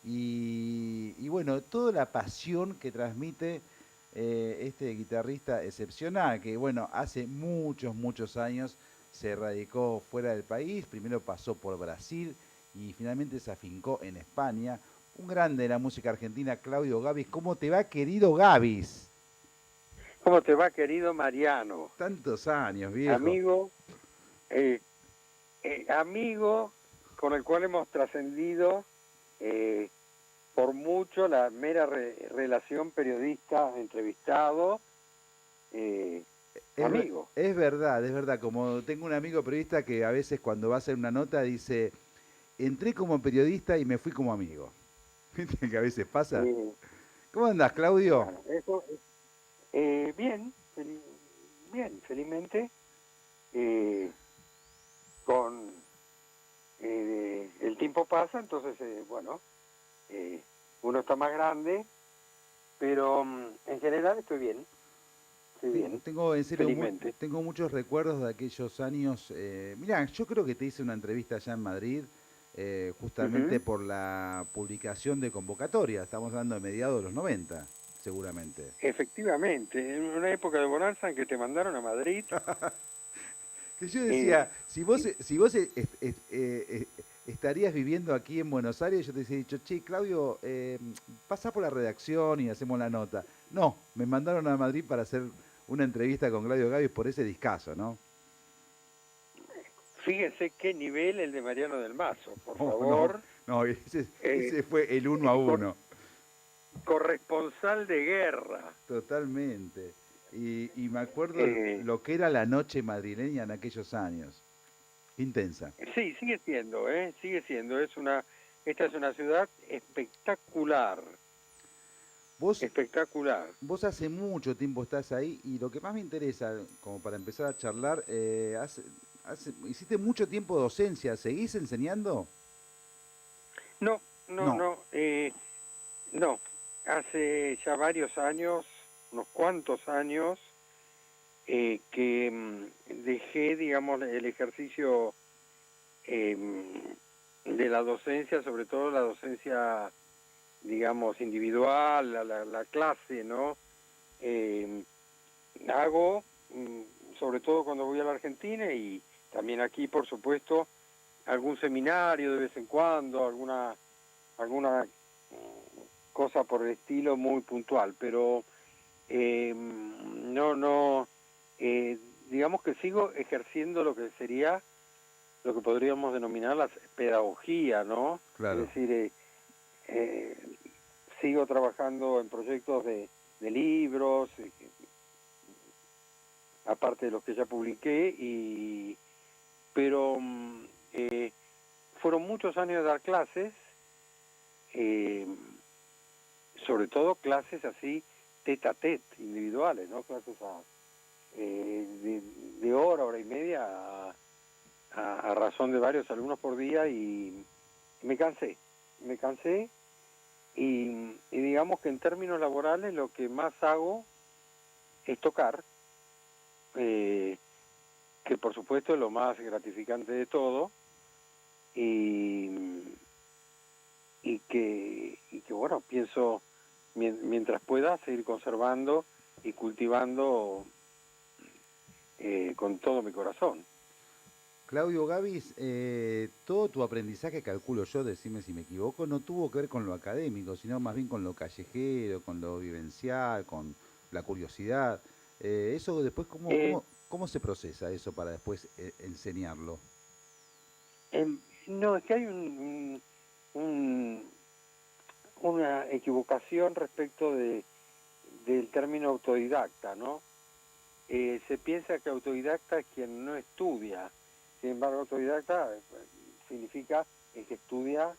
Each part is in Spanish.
y bueno, toda la pasión que transmite este guitarrista excepcional, que bueno, hace muchos, muchos años se radicó fuera del país, primero pasó por Brasil y finalmente se afincó en España. Un grande de la música argentina, Claudio Gavis. ¿Cómo te va, querido Gavis? ¿Cómo te va, querido Mariano? Tantos años, viejo. Amigo, eh, amigo con el cual hemos trascendido eh, por mucho la mera relación periodista-entrevistado, eh, amigo. Es verdad, como tengo un amigo periodista que a veces cuando va a hacer una nota dice, entré como periodista y me fui como amigo. ¿Viste que a veces pasa? Eh, ¿Cómo andás, Claudio? bueno, eso, bien, bien, felizmente, eh, con el tiempo pasa, entonces, bueno, eh, uno está más grande, pero en general estoy bien, Tengo, en serio, felizmente. tengo muchos recuerdos de aquellos años. Mirá, yo creo que te hice una entrevista allá en Madrid, justamente Ujú. por la publicación de convocatoria. Estamos hablando de mediados de los 90, seguramente. Efectivamente, en una época de bonanza en que te mandaron a Madrid, Que yo decía, eh, si vos estarías viviendo aquí en Buenos Aires, yo te hubiese dicho, che, Claudio, pasa por la redacción y hacemos la nota. No, me mandaron a Madrid para hacer una entrevista con Claudio Gavis por ese discazo, ¿no? fíjense qué nivel el de Mariano del Mazo, por No, no, favor. no, eh, ese fue el uno a cor- uno, corresponsal de guerra. totalmente. Y me acuerdo Eh, lo que era la noche madrileña en aquellos años. Intensa. sí, sigue siendo. Esta es una ciudad espectacular, Vos espectacular. Vos hace mucho tiempo estás ahí y lo que más me interesa, como para empezar a charlar, hiciste mucho tiempo docencia, ¿seguís enseñando? No, no, No. no, no. Hace ya varios años, unos cuantos años, que dejé, digamos, el ejercicio eh, de la docencia, sobre todo la docencia, digamos, individual, la clase, ¿no? Eh, hago, sobre todo cuando voy a la Argentina y también aquí, por supuesto, algún seminario de vez en cuando, alguna cosa por el estilo muy puntual, pero no, eh, digamos que sigo ejerciendo lo que sería, lo que podríamos denominar la pedagogía, ¿no? Es Claro. decir, eh, sigo trabajando en proyectos de libros, aparte de los que ya publiqué, pero fueron muchos años de dar clases, eh, sobre todo clases así tete a tete, individuales, ¿no? Clases de hora y media a razón de varios alumnos por día y me cansé, me cansé y digamos que en términos laborales lo que más hago es tocar, eh, que por supuesto es lo más gratificante de todo y, y que bueno, pienso mientras pueda seguir conservando y cultivando con todo mi corazón. Claudio Gavis, todo tu aprendizaje, calculo yo, decime si me equivoco, no tuvo que ver con lo académico, sino más bien con lo callejero, con lo vivencial, con la curiosidad. Eso después, Eh, cómo se procesa eso para después enseñarlo? no, es que hay un, una equivocación respecto del término autodidacta, ¿no? Se piensa que autodidacta es quien no estudia, sin embargo autodidacta significa el que estudia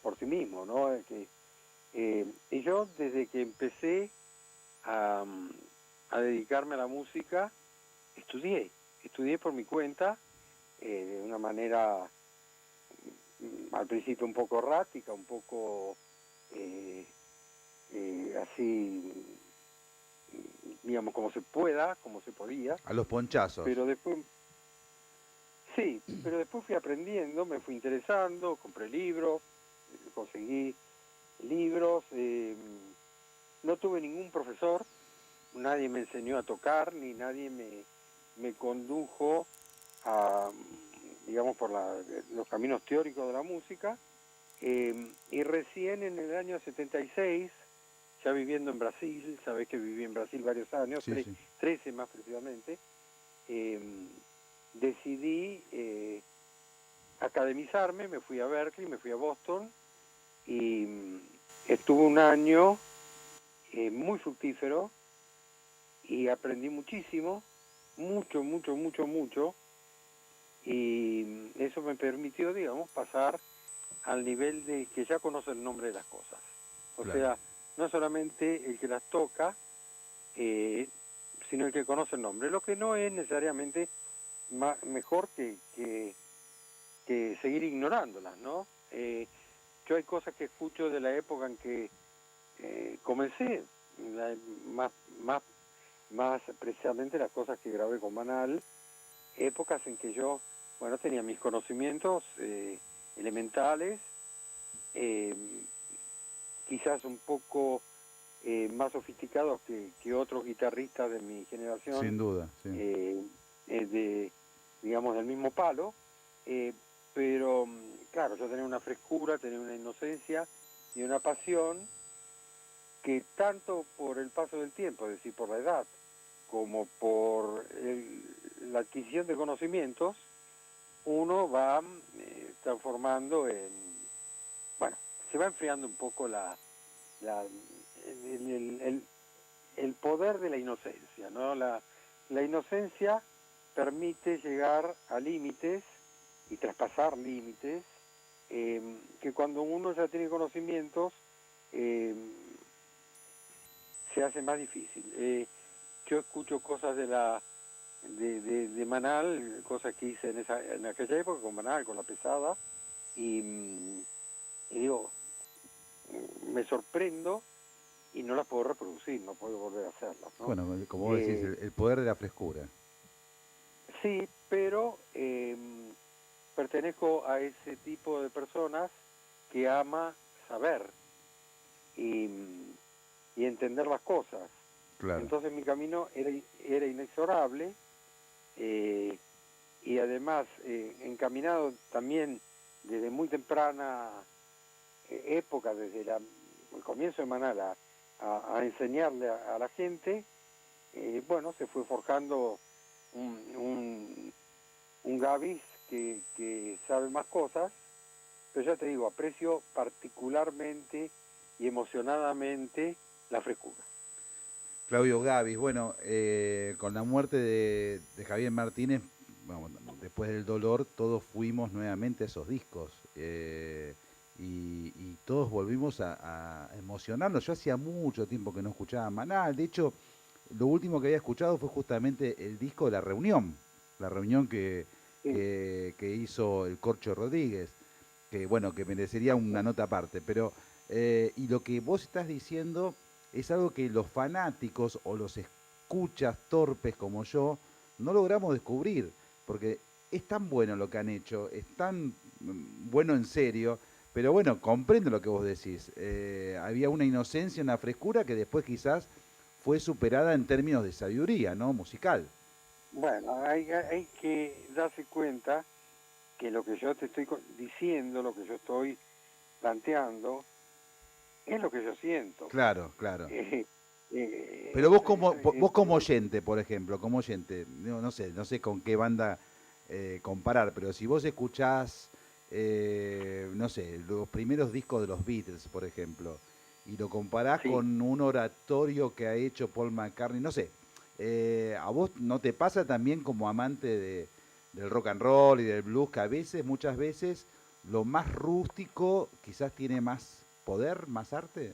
por sí mismo, ¿no? Y yo desde que empecé a, a dedicarme a la música, estudié por mi cuenta, de una manera al principio un poco errática, un poco eh, así, digamos, como se pueda, como se podía, A los ponchazos. pero después, sí, pero después fui aprendiendo, me fui interesando, compré libros, conseguí. libros, no tuve ningún profesor, nadie me enseñó a tocar, ni nadie me condujo a, digamos, por los caminos teóricos de la música, y recién en el año 76, ya viviendo en Brasil, sabés que viví en Brasil varios años, Sí, sí. 13 más precisamente, decidí academizarme, me fui a Berkeley, me fui a Boston, y estuve un año muy fructífero y aprendí muchísimo, mucho, mucho, mucho, mucho, y eso me permitió, digamos, pasar al nivel de que ya conoce el nombre de las cosas. O Claro. sea, no solamente el que las toca, sino el que conoce el nombre, lo que no es necesariamente mejor que seguir ignorándolas, ¿no? Yo hay cosas que escucho de la época en que comencé, más, más, más precisamente las cosas que grabé con Manal, épocas en que yo, bueno, tenía mis conocimientos elementales, eh, quizás un poco más sofisticados que otros guitarristas de mi generación, Sin duda, sí. digamos, del mismo palo, eh, pero claro, yo tenía una frescura, tenía una inocencia y una pasión que tanto por el paso del tiempo, es decir, por la edad, como por la adquisición de conocimientos, uno va transformando en, bueno, se va enfriando un poco la, el, el, el, el poder de la inocencia, ¿no? La inocencia permite llegar a límites y traspasar límites que cuando uno ya tiene conocimientos eh, se hace más difícil. Yo escucho cosas de Manal, cosas que hice en aquella época con Manal, con La Pesada, y, y digo, me sorprendo y no las puedo reproducir, no puedo volver a hacerlas, ¿no? Bueno, como vos decís, el poder de la frescura. Sí, pero pertenezco a ese tipo de personas que ama saber y, y entender las cosas. Claro. Entonces mi camino era inexorable eh, y además encaminado también desde muy temprana época, desde el comienzo de Manal, a enseñarle a la gente, bueno, se fue forjando un Gavis que sabe más cosas, pero ya te digo, aprecio particularmente y emocionadamente la frescura. Claudio Gavis, bueno, con la muerte de Javier Martínez, vamos, después del dolor, todos fuimos nuevamente a esos discos y todos volvimos a emocionarnos. Yo hacía mucho tiempo que no escuchaba Manal, de hecho, lo último que había escuchado fue justamente el disco de la reunión Sí, que hizo el Corcho Rodríguez, que bueno, que merecería una nota aparte, pero y lo que vos estás diciendo es algo que los fanáticos o los escuchas torpes como yo no logramos descubrir, porque es tan bueno lo que han hecho, es tan bueno en serio, pero bueno, comprendo lo que vos decís. Había una inocencia, una frescura que después quizás fue superada en términos de sabiduría, ¿no? Musical. bueno, hay que darse cuenta que lo que yo te estoy diciendo, lo que yo estoy planteando, es lo que yo siento. Claro, claro. Eh, Pero vos como no, oyente, por ejemplo, como oyente, no sé con qué banda comparar, pero si vos escuchás, no sé, los primeros discos de los Beatles, por ejemplo, y lo comparás sí, con un oratorio que ha hecho Paul McCartney, no sé, ¿a vos no te pasa también como amante del rock and roll y del blues que a veces, muchas veces, lo más rústico quizás tiene más poder, más arte?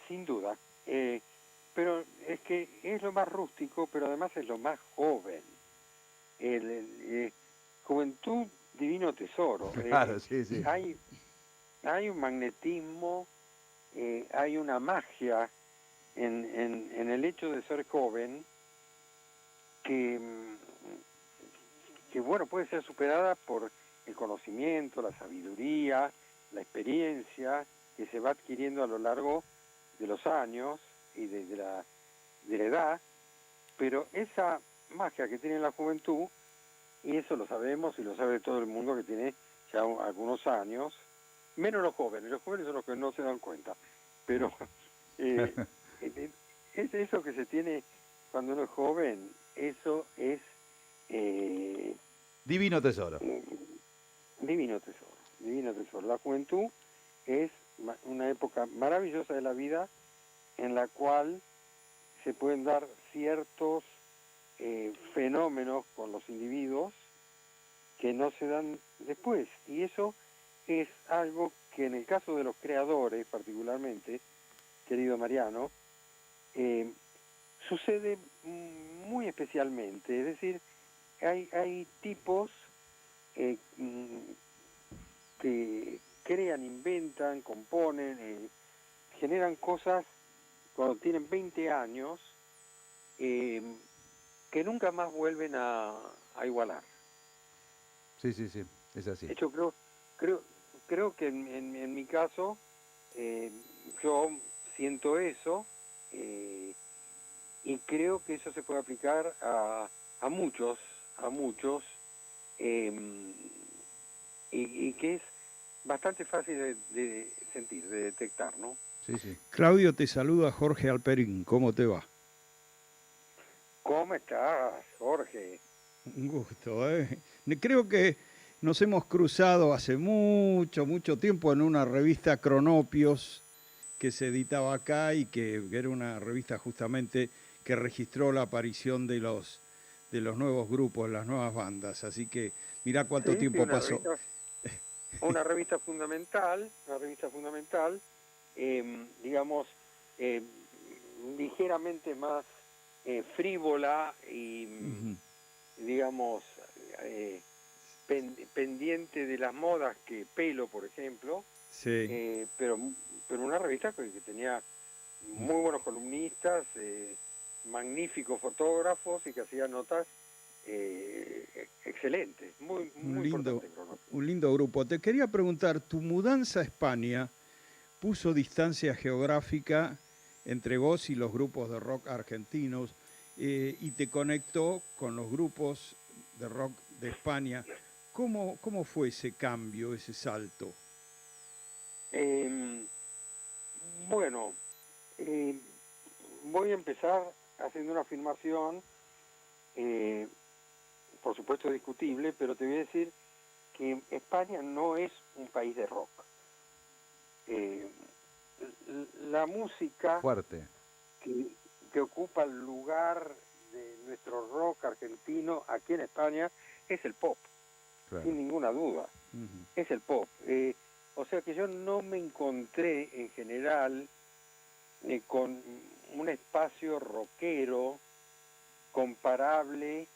sin duda. Pero es que es lo más rústico, pero además es lo más joven. Juventud, divino tesoro. Claro, sí, sí. Hay, hay un magnetismo, hay una magia en el hecho de ser joven que, que, bueno, puede ser superada por el conocimiento, la sabiduría, la experiencia que se va adquiriendo a lo largo de los años y de la edad, pero esa magia que tiene la juventud, y eso lo sabemos y lo sabe todo el mundo que tiene ya algunos años, menos los jóvenes son los que no se dan cuenta, pero es eso que se tiene cuando uno es joven, eso es Divino tesoro. divino tesoro, divino tesoro. La juventud es una época maravillosa de la vida en la cual se pueden dar ciertos fenómenos con los individuos que no se dan después. Y eso es algo que en el caso de los creadores particularmente, querido Mariano, sucede muy especialmente. Es decir, hay tipos que crean, inventan, componen, generan cosas cuando tienen 20 años que nunca más vuelven a igualar. Sí, es así. De hecho, creo que en mi caso yo siento eso y creo que eso se puede aplicar a muchos, y que es bastante fácil de sentir, de detectar, ¿no? Sí. Claudio, te saluda Jorge Alperín, ¿cómo te va? ¿Cómo estás, Jorge? Un gusto, ¿eh? Creo que nos hemos cruzado hace mucho tiempo en una revista Cronopios que se editaba acá y que era una revista justamente que registró la aparición de los nuevos grupos, las nuevas bandas. Así que mirá cuánto tiempo pasó. Una revista fundamental, digamos, ligeramente más frívola y, digamos, pendiente de las modas que Pelo, por ejemplo, sí. Pero una revista que tenía muy buenos columnistas, magníficos fotógrafos y que hacía notas excelentes, muy importante. Un lindo grupo. Te quería preguntar, ¿tu mudanza a España puso distancia geográfica entre vos y los grupos de rock argentinos y te conectó con los grupos de rock de España? ¿Cómo fue ese cambio, ese salto? Bueno, voy a empezar haciendo una afirmación, por supuesto discutible, pero te voy a decir que España no es un país de rock. La música fuerte que ocupa el lugar de nuestro rock argentino aquí en España es el pop, claro, sin ninguna duda. Es el pop. O sea que yo no me encontré en general con un espacio rockero comparable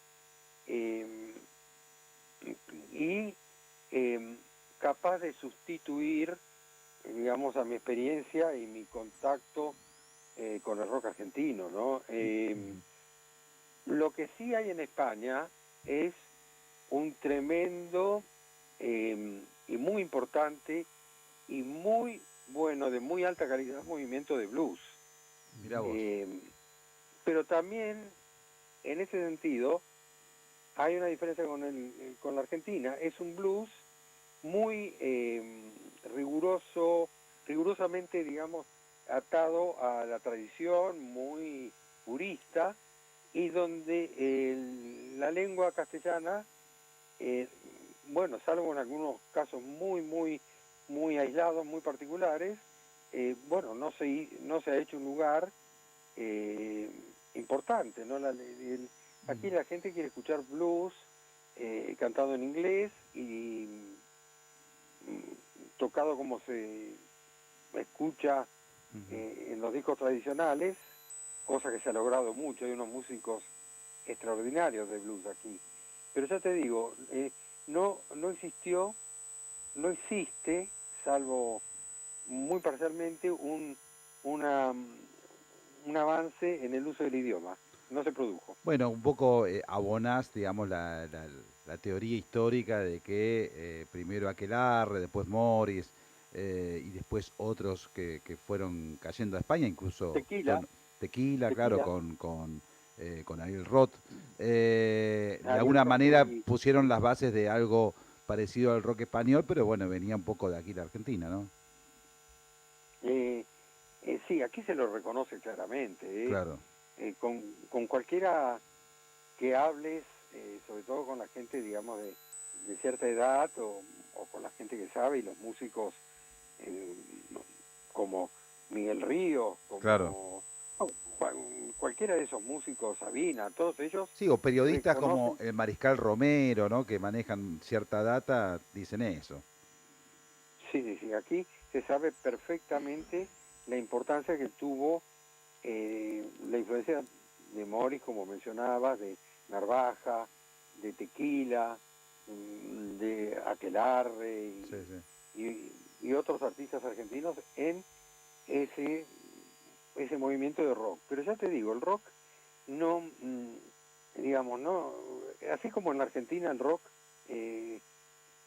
y capaz de sustituir, digamos, a mi experiencia y mi contacto con el rock argentino, ¿no? Lo que sí hay en España es un tremendo y muy importante y muy bueno, de muy alta calidad, movimiento de blues. Mirá vos. Pero también, en ese sentido, hay una diferencia con la Argentina. Es un blues muy rigurosamente, digamos, atado a la tradición, muy purista, y donde la lengua castellana, bueno, salvo en algunos casos muy aislados, muy particulares, bueno, no se ha hecho un lugar importante, ¿no? Aquí la gente quiere escuchar blues cantado en inglés y tocado como se escucha en los discos tradicionales, cosa que se ha logrado mucho. Hay unos músicos extraordinarios de blues aquí. Pero ya te digo, no existe, salvo muy parcialmente, un avance en el uso del idioma. No se produjo. Bueno, un poco abonás, digamos, la teoría histórica de que primero Aquelarre, después Morris, y después otros que fueron cayendo a España, incluso Tequila, bueno, Tequila, claro, tequila, con Ariel Roth. De Ariel alguna Roth manera y pusieron las bases de algo parecido al rock español, pero bueno, venía un poco de aquí de Argentina, ¿no? eh, sí, aquí se lo reconoce claramente, Claro, con cualquiera que hables, sobre todo con la gente, digamos, de cierta edad o con la gente que sabe y los músicos eh, como Miguel Ríos, claro. como cualquiera de esos músicos, Sabina, todos ellos Sí, o periodistas como reconocen, el Mariscal Romero, ¿no? Que manejan cierta data, dicen eso. sí, sí, sí, aquí se sabe perfectamente la importancia que tuvo la influencia de Morris, como mencionabas, de Narvaja, de Tequila, de Aquelarre Sí, sí. y otros artistas argentinos en ese, ese movimiento de rock. Pero ya te digo, el rock no, digamos, no, así como en la Argentina el rock eh,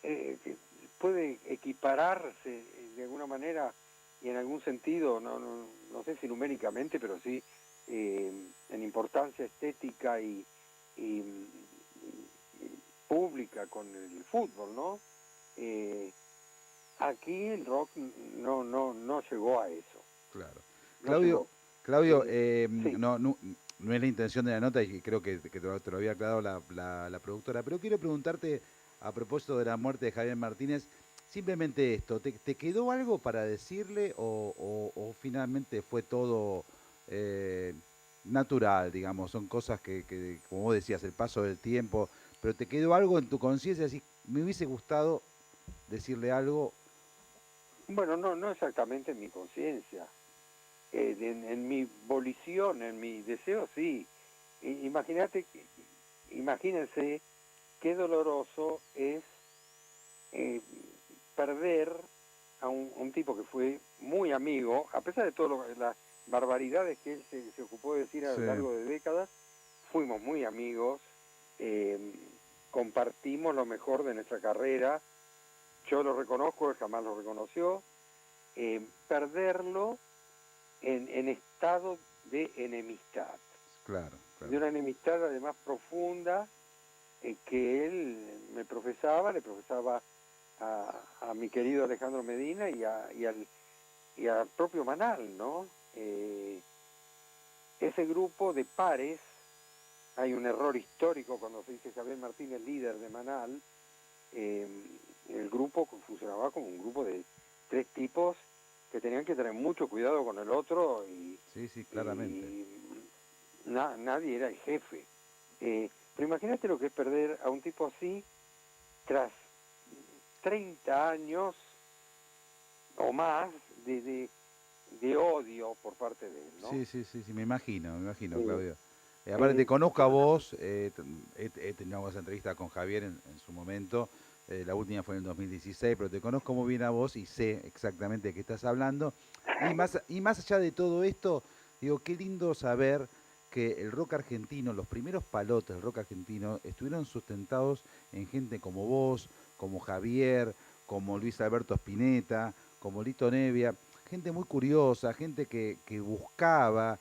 que puede equipararse de alguna manera y en algún sentido, no sé si numéricamente, pero sí en importancia estética y pública con el fútbol, ¿no? Eh, aquí el rock no llegó a eso, Claro. no Claudio, llegó. Claudio, Sí, no es la intención de la nota y creo que te lo había aclarado la productora, pero quiero preguntarte a propósito de la muerte de Javier Martínez, simplemente esto, ¿te quedó algo para decirle o finalmente fue todo eh, natural, digamos? Son cosas que, como vos decías, el paso del tiempo, pero ¿te quedó algo en tu conciencia? Así, me hubiese gustado decirle algo. bueno, no exactamente en mi conciencia, en mi volición, en mi deseo, sí. Imagínate, imagínense qué doloroso es eh, perder a un tipo que fue muy amigo, a pesar de todas las barbaridades que él se ocupó de decir a Sí, lo largo de décadas, fuimos muy amigos, eh, compartimos lo mejor de nuestra carrera, yo lo reconozco, él jamás lo reconoció, perderlo en estado de enemistad, claro, claro. de una enemistad además profunda que él me profesaba, le profesaba a mi querido Alejandro Medina y al propio Manal, ¿no? Ese grupo de pares, hay un error histórico cuando se dice Javier Martínez líder de Manal, eh, el grupo funcionaba como un grupo de tres tipos que tenían que tener mucho cuidado con el otro Sí, sí, claramente. y nadie era el jefe. Pero imagínate lo que es perder a un tipo así tras 30 años o más de odio por parte de él, ¿no? Sí, sí, sí, sí, me imagino, Eh, Claudio. Aparte, te conozco a yo no- vos, he tenido algunas entrevistas con Javier en su momento, la última fue en el 2016, pero te conozco muy bien a vos y sé exactamente de qué estás hablando. Y más allá de todo esto, digo, qué lindo saber que el rock argentino, los primeros palotes del rock argentino, estuvieron sustentados en gente como vos, como Javier, como Luis Alberto Spinetta, como Lito Nevia, gente muy curiosa, gente que buscaba,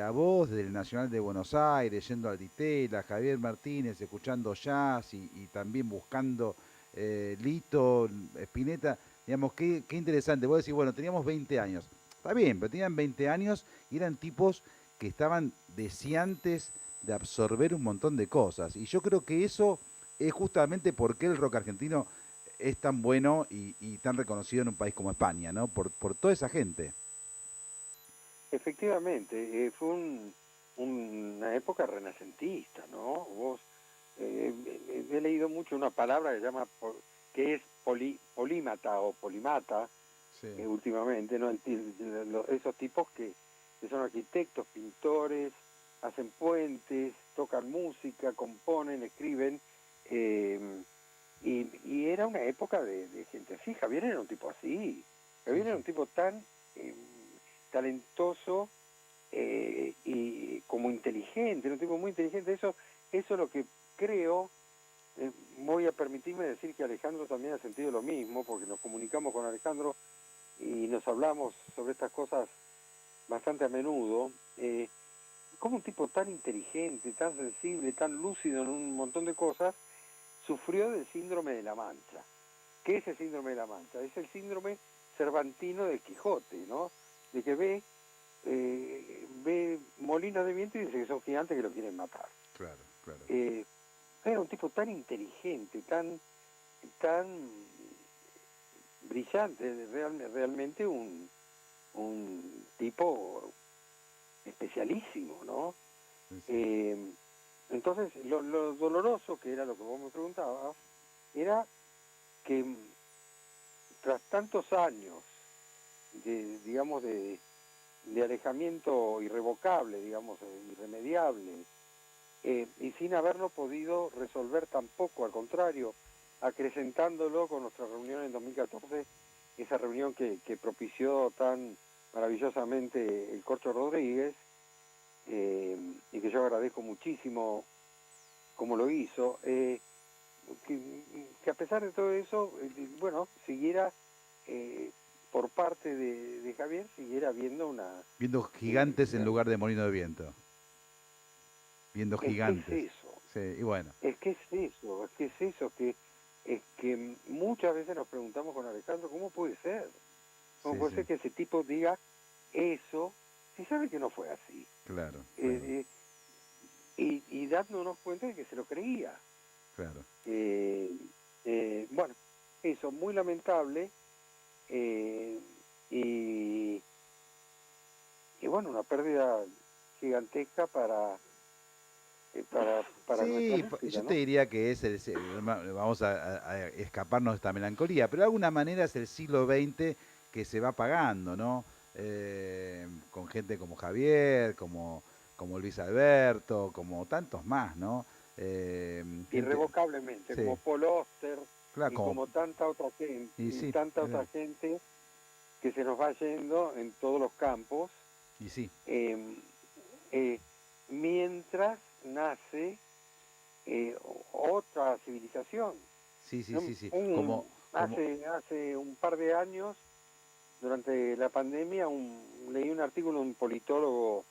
a vos del Nacional de Buenos Aires, yendo al Ditela, Javier Martínez, escuchando jazz y también buscando Lito, Spinetta, digamos, qué interesante. Vos decís, bueno, teníamos 20 años, está bien, pero tenían 20 años y eran tipos que estaban deseantes de absorber un montón de cosas. Y yo creo que eso es justamente por qué el rock argentino es tan bueno y tan reconocido en un país como España, ¿no? Por toda esa gente. Efectivamente, fue una época renacentista, ¿no? Vos, he leído mucho una palabra que llama, que es polímata o polimata, Sí, últimamente, ¿no? Esos tipos que son arquitectos, pintores, hacen puentes, tocan música, componen, escriben, eh, y era una época de gente así. Javier era un tipo así. sí, Javier era sí. un tipo tan eh, talentoso y como inteligente, era un tipo muy inteligente. Eso es lo que creo. Voy a permitirme decir que Alejandro también ha sentido lo mismo, porque nos comunicamos con Alejandro y nos hablamos sobre estas cosas bastante a menudo, como un tipo tan inteligente, tan sensible, tan lúcido en un montón de cosas, sufrió del síndrome de la Mancha. ¿Qué es el síndrome de la Mancha? Es el síndrome cervantino del Quijote, ¿no? De que ve molinos de viento y dice que son gigantes que lo quieren matar. Claro, claro. Era un tipo tan inteligente, tan brillante, realmente un tipo especialísimo, ¿no? Sí. Entonces, lo doloroso, que era lo que vos me preguntabas, era que tras tantos años de alejamiento irrevocable, digamos, irremediable, y sin haberlo podido resolver tampoco, al contrario, acrecentándolo con nuestra reunión en 2014, esa reunión que propició tan maravillosamente el Corcho Rodríguez, y que yo agradezco muchísimo como lo hizo, que a pesar de todo eso, bueno, siguiera, por parte de Javier, siguiera viendo Viendo gigantes en lugar de molino de viento. Viendo gigantes. ¿Qué es eso? Sí, y bueno. Es que muchas veces nos preguntamos con Alejandro, ¿cómo puede ser? ¿Cómo puede ser que ese tipo diga eso si sabe que no fue así? Claro. Y dándonos cuenta de que se lo creía. Claro. Bueno, eso, muy lamentable, y bueno, una pérdida gigantesca para sí, yo te diría que vamos a escaparnos de esta melancolía, pero de alguna manera es el siglo XX que se va apagando, ¿no? Con gente como Javier, como Luis Alberto, como tantos más, ¿no? Irrevocablemente, sí. como Paul Oster, claro, y como tanta otra gente, y tanta otra gente que se nos va yendo en todos los campos, y sí. Mientras nace otra civilización. Sí. Hace un par de años, durante la pandemia, leí un artículo de un politólogo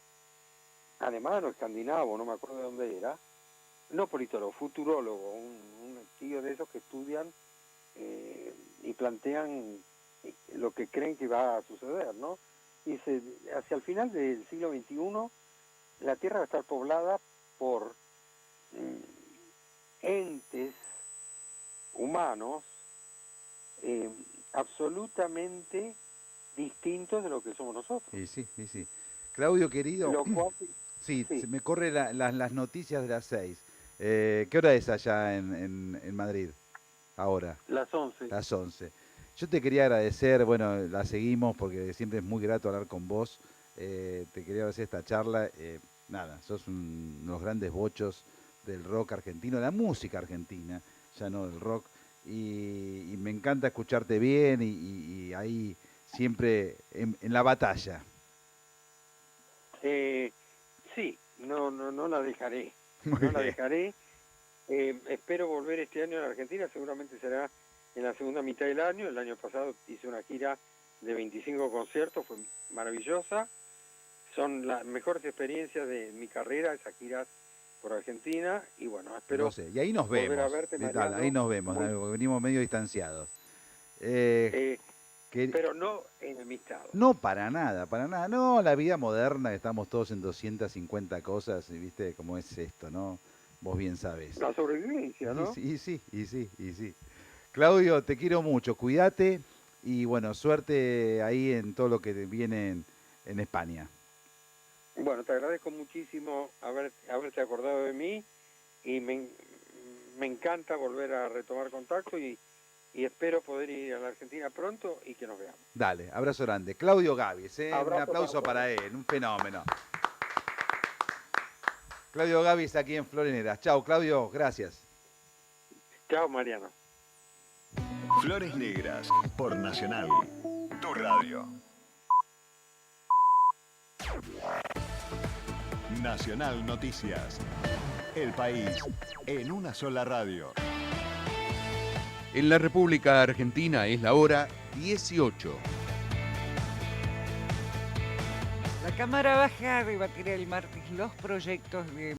alemán o escandinavo, no me acuerdo de dónde era, no politólogo, futurólogo, un tío de esos que estudian y plantean lo que creen que va a suceder, ¿no? Dice, hacia el final del siglo XXI, la Tierra va a estar poblada por entes humanos absolutamente distintos de lo que somos nosotros. Y sí. Claudio, querido, Lo cual, sí, se me corre las noticias de las 6. ¿Qué hora es allá en Madrid? Ahora. Las 11. Las 11. Yo te quería agradecer, bueno, la seguimos porque siempre es muy grato hablar con vos. Te quería agradecer esta charla. Nada, sos uno de los grandes bochos del rock argentino, de la música argentina, ya no del rock. Y me encanta escucharte bien y ahí siempre en la batalla. Sí, no la dejaré. Muy no la bien. dejaré. Espero volver este año a la Argentina, seguramente será en la segunda mitad del año. El año pasado hice una gira de 25 conciertos, fue maravillosa. Son las mejores experiencias de mi carrera, esas giras por Argentina, y bueno, espero No sé, y ahí nos vemos. volver a verte, Mariano. Ahí nos vemos, venimos medio distanciados. Pero no enemistados. No, para nada. No, la vida moderna, estamos todos en 250 cosas, ¿viste? Cómo es esto, ¿no? Vos bien sabés. La sobrevivencia, ¿no? Y sí. Claudio, te quiero mucho, cuídate y bueno, suerte ahí en todo lo que viene en España. Bueno, te agradezco muchísimo haberte acordado de mí y me encanta volver a retomar contacto y espero poder ir a la Argentina pronto y que nos veamos. Dale, abrazo grande. Claudio Gavis, un aplauso para él, un fenómeno. Claudio Gavis aquí en Flores Negras. Chao, Claudio, gracias. Chao, Mariano. Flores Negras, por Nacional, tu radio. Nacional Noticias. El país en una sola radio. En la República Argentina es la hora 18. La Cámara Baja debatirá el martes los proyectos de